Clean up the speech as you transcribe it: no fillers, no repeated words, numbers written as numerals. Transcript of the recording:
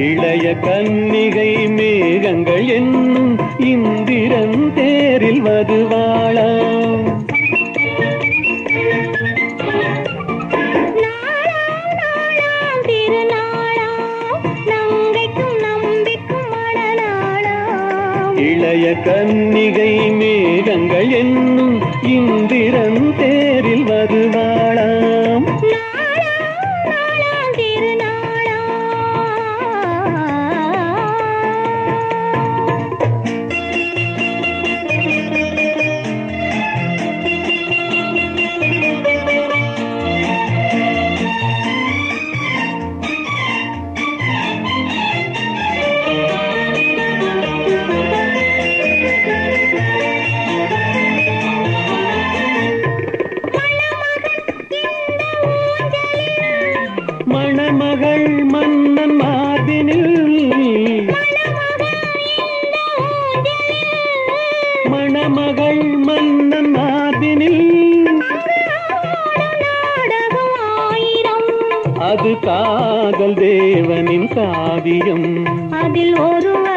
இளைய கன்னிகை மேகங்கள் என்னும் இந்திரன் தேரில் வருவாளாம். இளைய கன்னிகை மேகங்கள் என்னும் இந்திரன் தேரில் வருவாளாம். மணமகள் மன்னன் மார்பினில் மணமகள் மன்னன் மார்பினில் அது காதல் தேவனின் காவியம். அதில் ஒருவர்